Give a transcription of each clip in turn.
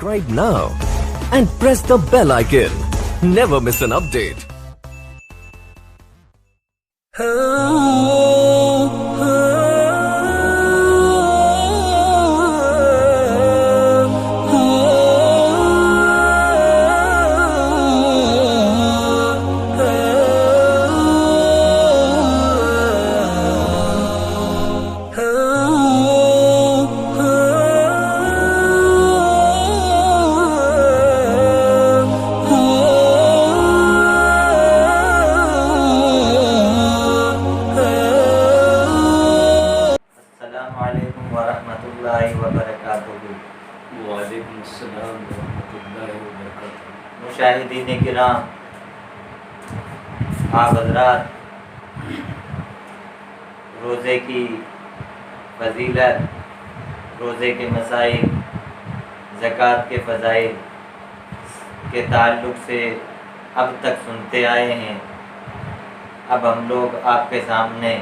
subscribe now and press the bell icon. Never miss an update. وعلیکم السلام ورحمۃ اللہ وبرکاتہ۔ مشاہدین کرام، آپ حضرات روزے کی فضیلت، روزے کے مسائل، زکوٰۃ کے فضائل کے تعلق سے اب تک سنتے آئے ہیں۔ اب ہم لوگ آپ کے سامنے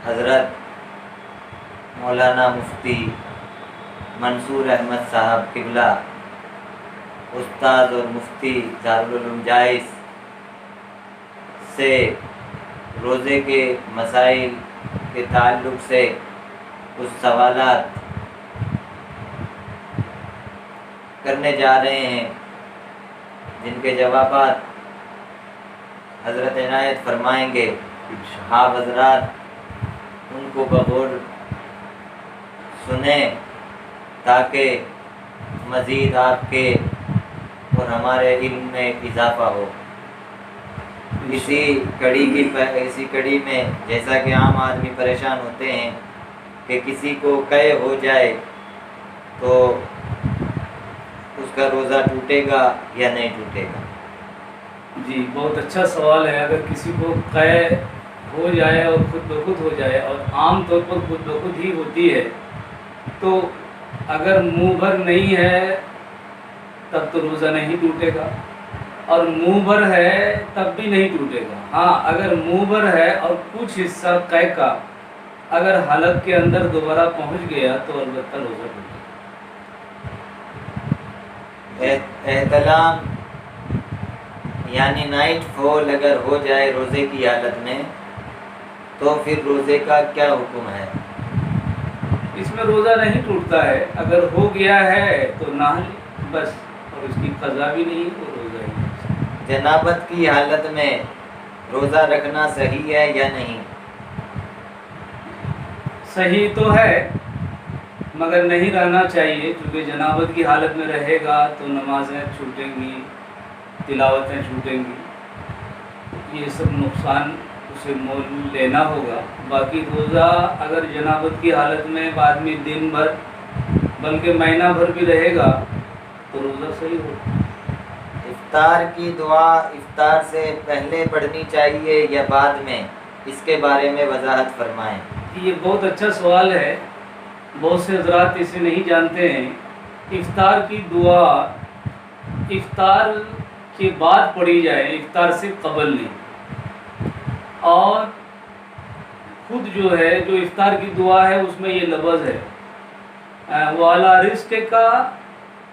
حضرت مولانا مفتی منصور احمد صاحب قبلہ، استاد اور مفتی دارالعلوم جائز سے روزے کے مسائل کے تعلق سے کچھ سوالات کرنے جا رہے ہیں، جن کے جوابات حضرت عنایت فرمائیں گے۔ آپ حضرات ان کو بغور سنیں تاکہ مزید آپ کے اور ہمارے علم میں اضافہ ہو۔ اسی کڑی میں جیسا کہ عام آدمی پریشان ہوتے ہیں کہ کسی کو قے ہو جائے تو اس کا روزہ ٹوٹے گا یا نہیں ٹوٹے گا؟ جی، بہت اچھا سوال ہے۔ اگر کسی کو قے ہو جائے اور خود بخود ہو جائے، اور عام طور پر خود بخود ہی ہوتی ہے، تو اگر منہ بھر نہیں ہے تب تو روزہ نہیں ٹوٹے گا، اور منہ بھر ہے تب بھی نہیں ٹوٹے گا۔ ہاں، اگر منہ بھر ہے اور کچھ حصہ قے کا اگر حلق کے اندر دوبارہ پہنچ گیا تو البتہ روزہ ٹوٹے گا۔ احتلام یعنی نائٹ فال اگر ہو جائے روزے کی حالت میں تو پھر روزے کا کیا حکم ہے؟ اس میں روزہ نہیں ٹوٹتا ہے، اگر ہو گیا ہے تو نہ بس، اور اس کی قضا بھی نہیں اور روزہ ہی نہیں۔ جنابت کی حالت میں روزہ رکھنا صحیح ہے یا نہیں؟ صحیح تو ہے مگر نہیں رہنا چاہیے، کیونکہ جنابت کی حالت میں رہے گا تو نمازیں چھوٹیں گی، تلاوتیں چھوٹیں گی، یہ سب نقصان اسے مول لینا ہوگا۔ باقی روزہ اگر جنابت کی حالت میں بعد میں دن بھر بلکہ مہینہ بھر بھی رہے گا تو روزہ صحیح ہوگا۔ افطار کی دعا افطار سے پہلے پڑھنی چاہیے یا بعد میں؟ اس کے بارے میں وضاحت فرمائیں۔ یہ بہت اچھا سوال ہے، بہت سے حضرات اسے نہیں جانتے ہیں۔ افطار کی دعا افطار کے بعد پڑھی جائے، افطار سے قبل نہیں۔ اور خود جو ہے جو افطار کی دعا ہے اس میں یہ لفظ ہے وَعَلَىٰ رِزْقِكَ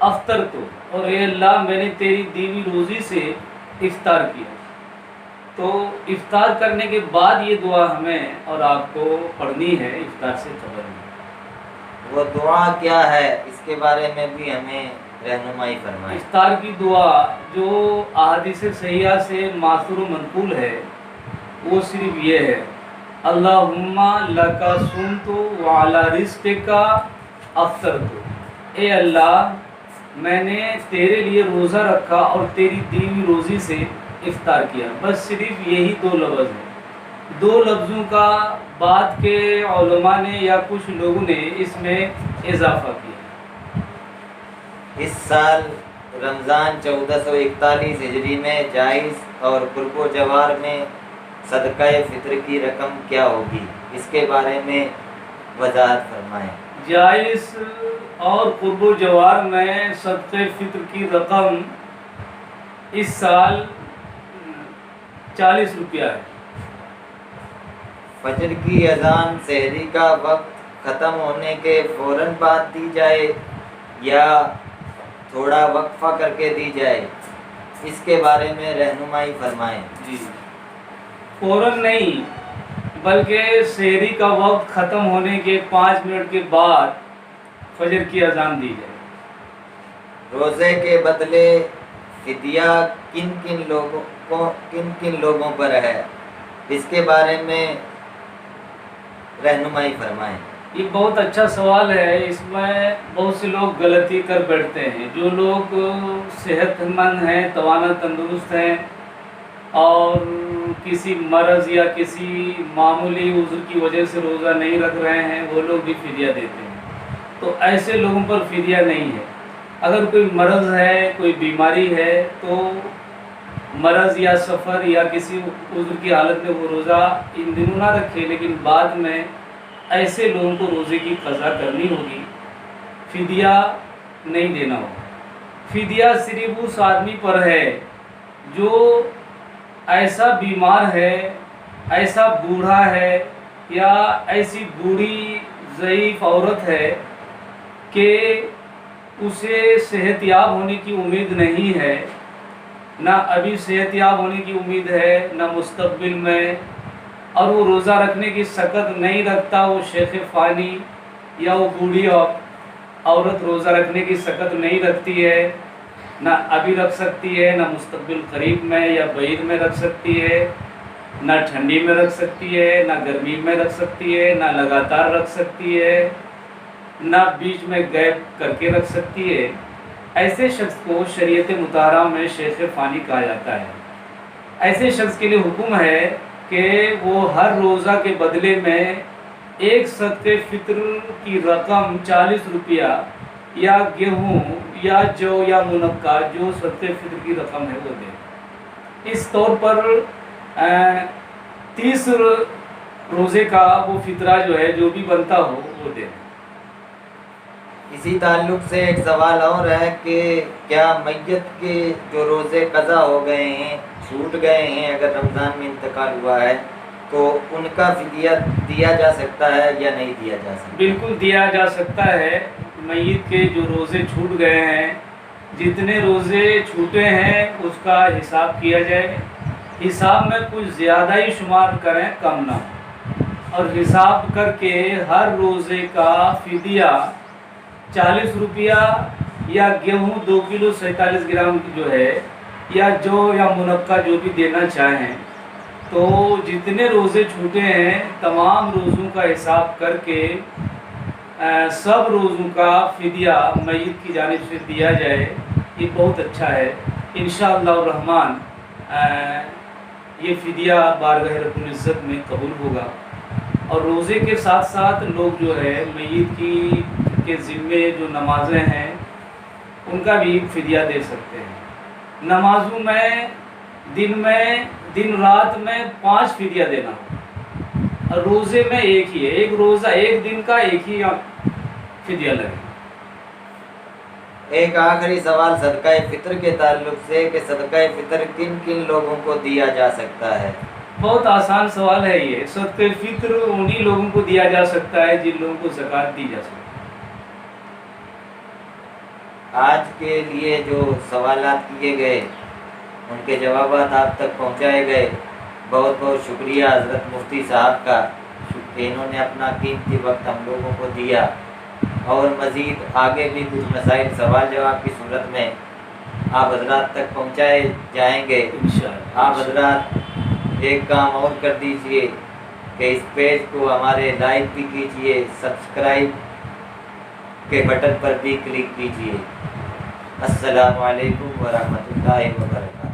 أَفْطَرْتُ، اور اے اللہ میں نے تیری دی ہوئی روزی سے افطار کیا۔ تو افطار کرنے کے بعد یہ دعا ہمیں اور آپ کو پڑھنی ہے، افطار سے قبل نہیں۔ وہ دعا کیا ہے اس کے بارے میں بھی ہمیں رہنمائی فرمائیں۔ افطار کی دعا جو احادیث صحیحہ سے ماثور و منقول ہے وہ صرف یہ ہے اللہم لک صمت وعلی رزقک افطرت، اے اللہ میں نے تیرے لیے روزہ رکھا اور تیری دی ہوئی روزی سے افطار کیا۔ بس صرف یہی دو لفظ ہیں۔ دو لفظوں کا بعد کے علماء نے یا کچھ لوگوں نے اس میں اضافہ کیا۔ اس سال رمضان 1441 ہجری میں جائز اور قرب و جوار میں صدقہ فطر کی رقم کیا ہوگی؟ اس کے بارے میں وضاحت فرمائیں۔ جائز اور قرب و جوار میں صدقہ فطر کی رقم اس سال 40 روپیہ ہے۔ فجر کی اذان، سحری کا وقت، ختم ہونے کے فوراً بعد دی جائے یا تھوڑا وقفہ کر کے دی جائے، اس کے بارے میں رہنمائی فرمائیں۔ جی، فوراً نہیں بلکہ سحری کا وقت ختم ہونے کے 5 منٹ کے بعد فجر کی اذان دی جائے۔ روزے کے بدلے فدیہ کن کن لوگوں پر ہے، اس کے بارے میں رہنمائی فرمائیں۔ یہ بہت اچھا سوال ہے، اس میں بہت سے لوگ غلطی کر بیٹھتے ہیں۔ جو لوگ صحت مند ہیں، توانا تندرست ہیں اور کسی مرض یا کسی معمولی عذر کی وجہ سے روزہ نہیں رکھ رہے ہیں، وہ لوگ بھی فدیہ دیتے ہیں۔ تو ایسے لوگوں پر فدیہ نہیں ہے۔ اگر کوئی مرض ہے، کوئی بیماری ہے تو مرض یا سفر یا کسی عذر کی حالت میں وہ روزہ ان دنوں نہ رکھے، لیکن بعد میں ایسے لوگوں کو روزے کی قضا کرنی ہوگی، فدیہ نہیں دینا ہوگا۔ فدیہ صرف اس آدمی پر ہے جو ایسا بیمار ہے، ایسا بوڑھا ہے یا ایسی بوڑھی ضعیف عورت ہے کہ اسے صحت یاب ہونے کی امید نہیں ہے، نہ ابھی صحت یاب ہونے کی امید ہے نہ مستقبل میں، اور وہ روزہ رکھنے کی سکت نہیں رکھتا، وہ شیخ فانی یا وہ بوڑھی عورت روزہ رکھنے کی سکت نہیں رکھتی ہے، نہ ابھی رکھ سکتی ہے، نہ مستقبل قریب میں یا بعید میں رکھ سکتی ہے، نہ ٹھنڈی میں رکھ سکتی ہے، نہ گرمی میں رکھ سکتی ہے، نہ لگاتار رکھ سکتی ہے، نہ بیچ میں گیپ کر کے رکھ سکتی ہے۔ ایسے شخص کو شریعت مطہرہ میں شیخ فانی کہا جاتا ہے۔ ایسے شخص کے لیے حکم ہے کہ وہ ہر روزہ کے بدلے میں ایک صدقہ فطر کی رقم 40 روپیہ یا گیہوں یا جو یا منقع جو صدقہ فطر کی رقم ہے وہ دے۔ اس طور پر 30 روزے کا وہ فطرہ جو ہے جو بھی بنتا ہو وہ دے۔ اسی تعلق سے ایک سوال اور ہے کہ کیا میت کے جو روزے قضا ہو گئے ہیں، چھوٹ گئے ہیں، اگر رمضان میں انتقال ہوا ہے تو ان کا فدیہ دیا جا سکتا ہے یا نہیں دیا جا سکتا؟ بالکل دیا جا سکتا ہے۔ میت کے جو روزے چھوٹ گئے ہیں، جتنے روزے چھوٹے ہیں اس کا حساب کیا جائے، حساب میں کچھ زیادہ ہی شمار کریں، کم نہ، اور حساب کر کے ہر روزے کا فدیہ 40 روپیہ یا گیہوں 2 کلو 47 گرام کی جو ہے یا جو یا منقع جو بھی دینا چاہیں، تو جتنے روزے چھوٹے ہیں تمام روزوں کا حساب کر کے سب روزوں کا فدیہ میت کی جانب سے دیا جائے۔ یہ بہت اچھا ہے، انشاءاللہ الرحمن یہ فدیہ بارگاہ رب العزت میں قبول ہوگا۔ اور روزے کے ساتھ ساتھ لوگ جو ہے میت کی کے ذمے جو نمازیں ہیں ان کا بھی فدیہ دے سکتے ہیں۔ نمازوں میں دن رات میں 5 فدیہ دینا، اور روزے میں ایک ہی ہے، ایک روزہ ایک دن کا ایک ہی فدیہ لگے۔ ایک آخری سوال صدقہ فطر کے تعلق سے کہ صدقہ فطر کن کن لوگوں کو دیا جا سکتا ہے؟ بہت آسان سوال ہے یہ۔ صدقہ فطر انہی لوگوں کو دیا جا سکتا ہے جن لوگوں کو زکوٰۃ دی جا سکتی ہے۔ آج کے لیے جو سوالات کیے گئے ان کے جوابات آپ تک پہنچائے گئے، بہت بہت شکریہ حضرت مفتی صاحب کا کہ انہوں نے اپنا قیمتی وقت ہم لوگوں کو دیا، اور مزید آگے بھی کچھ مسائل سوال جواب کی صورت میں آپ حضرات تک پہنچائے جائیں گے انشاءاللہ۔ آپ حضرات ایک کام اور کر دیجئے کہ اس پیج کو ہمارے لائک بھی کیجئے، سبسکرائب کے بٹن پر بھی کلک کیجئے۔ السلام علیکم ورحمۃ اللہ وبرکاتہ۔